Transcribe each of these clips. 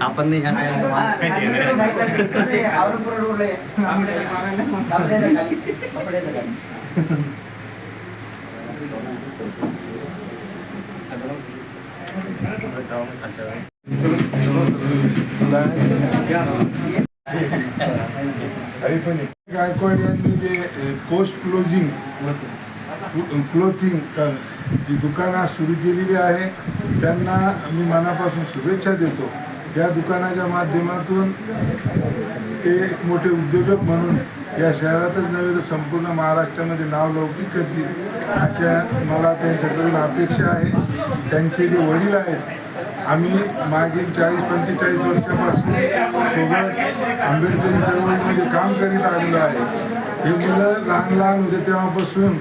आपण नाही गायकवाड यांनी जे पोस्ट क्लोजिंग क्लोथिंग जी दुकानं सुरू केलेली आहे त्यांना मी मनापासून शुभेच्छा देतो. या दुकानाच्या माध्यमातून ते एक मोठे उद्योजक म्हणून या शहरातच नव्हे तर संपूर्ण महाराष्ट्रामध्ये नाव लौकिक करतील अशा मला त्यांच्याकडून अपेक्षा आहे. त्यांचे जे वडील आहेत, आम्ही मागील 40-45 वर्षापासून सोबत आंबेडकरी चळवळीमध्ये काम करीत आलेलो आहे. हे मुलं लहान होते तेव्हापासून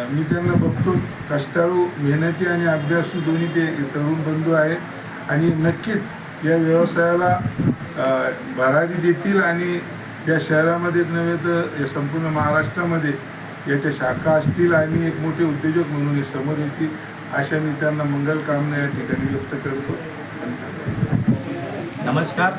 मी त्यांना बघतो. कष्टाळू, मेहनती आणि अभ्यासू दोन्ही ते तरुण बंधू आहेत आणि नक्कीच या व्यवसायाला भरारी देतील आणि या शहरामध्येच नव्हे तर या संपूर्ण महाराष्ट्रामध्ये याच्या शाखा असतील आणि एक मोठे उद्योजक म्हणून हे समोर येतील अशा मी त्यांना मंगल कामना या ठिकाणी व्यक्त करतो. नमस्कार.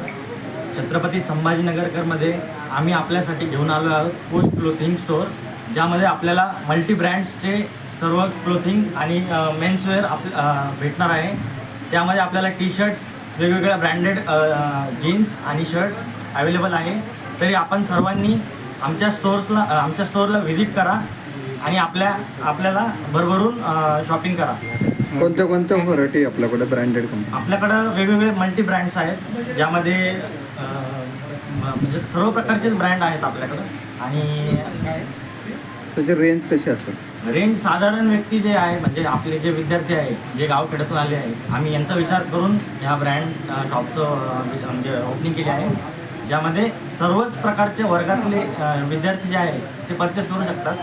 छत्रपती संभाजीनगरमध्ये आम्ही आपल्यासाठी घेऊन आलो आहोत पोस्ट क्लोथिंग स्टोअर, ज्यामध्ये आपल्याला मल्टी ब्रँड्सचे सर्व क्लोथिंग आणि मेन्सवेअर भेटणार आहे. त्यामध्ये आपल्याला टी शर्ट्स, वेगवेगळ्या ब्रँडेड जीन्स आणि शर्ट्स अवेलेबल आहे. तरी आपण सर्वांनी आमच्या स्टोअरला व्हिजिट करा आणि आपल्याला भरभरून शॉपिंग करा. कोणत्या व्हरायटी आपल्याकडे ब्रँडेड कंपनी? आपल्याकडं वेगवेगळे मल्टी ब्रँड्स आहेत, ज्यामध्ये म्हणजे सर्व प्रकारचेच ब्रँड आहेत आपल्याकडं. आणि त्याची रेंज कशी असेल? रेंज साधारण व्यक्ती जे आहे, म्हणजे आपले जे विद्यार्थी आहेत जे गावखेड्यातून आले आहेत, आम्ही यांचा विचार करून ह्या ब्रँड शॉपचं म्हणजे ओपनिंग केली आहे, ज्यामध्ये सर्वच प्रकारचे वर्गातले विद्यार्थी जे आहेत ते परचेस करू शकतात.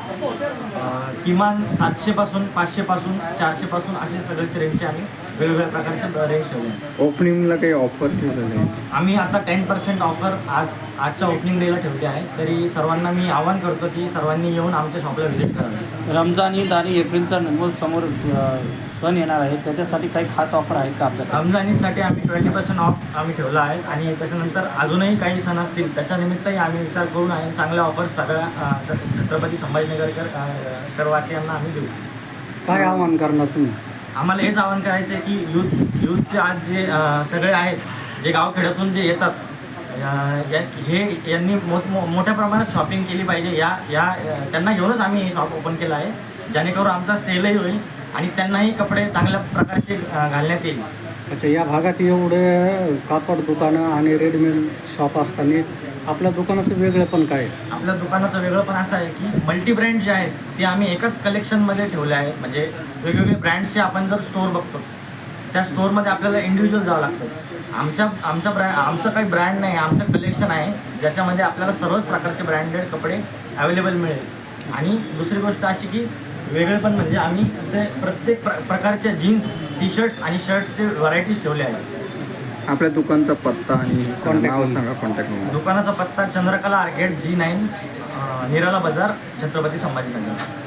किमान 700पासून 500पासून 400पासून असे सगळेच रेंजचे आम्ही वेगवेगळ्या प्रकारचे रेंज ठेवले आहेत. ओपनिंगला काही ऑफर ठेवलेली आहे? आम्ही आता 10% ऑफर आजच्या ओपनिंग डेला ठेवली आहे. तरी सर्वांना मी आवाहन करतो की सर्वांनी येऊन आमच्या शॉपला व्हिजिट करावे. रमजान ईद आणि एप्रिलचा समोर सण येणार आहे, त्याच्यासाठी काही खास ऑफर आहेत का आपल्याला? रमजान ईदसाठी आम्ही 20% ऑफ आम्ही ठेवला आहे आणि त्याच्यानंतर अजूनही काही सण असतील त्याच्यानिमित्तही आम्ही विचार करून आहे चांगल्या ऑफर्स सगळ्या छत्रपती संभाजीनगरवासियांना आम्ही देऊ. काय आवाहन करणार तुम्ही? आम्हाला हेच आवाहन करायचं आहे की यूथचे आज जे सगळे आहेत, जे गावखेड्यातून जे येतात, यांनी मोठ्या प्रमाणात शॉपिंग केली पाहिजे. त्यांना घेऊनच आम्ही हे शॉप ओपन केलं आहे, जेणेकरून आमचा सेलही होईल आणि त्यांनाही कपडे चांगल्या प्रकारचे घालण्यात येईल. अच्छा, या भागात एवढे कापड दुकानं आणि रेडीमेड शॉप असताना आपल्या दुकानाचं वेगळं पण काय? आपल्या दुकानाचं वेगळं पण असं आहे की मल्टी ब्रँड जे आहेत ते आम्ही एकाच कलेक्शनमध्ये ठेवले आहेत. म्हणजे वेगवेगळे ब्रँड्सचे आपण जर स्टोअर बघतो, त्या स्टोअरमध्ये आपल्याला इंडिव्हिज्युअल जावं लागतं. आमचं काही ब्रँड नाही, आमचं कलेक्शन आहे ज्याच्यामध्ये आपल्याला सर्वच प्रकारचे ब्रँडेड कपडे अवेलेबल मिळेल. आणि दुसरी गोष्ट अशी की वेगळे पण म्हणजे आम्ही ते प्रत्येक प्रकारच्या जीन्स, टी शर्ट्स आणि शर्ट्सचे व्हरायटीज ठेवले आहेत. आपल्या दुकानचा पत्ता आणि नाव सांगा, कॉन्टॅक्ट नंबर. दुकानाचा पत्ता चंद्रकला आर्केड G9, निराला बाजार, छत्रपती संभाजीनगर.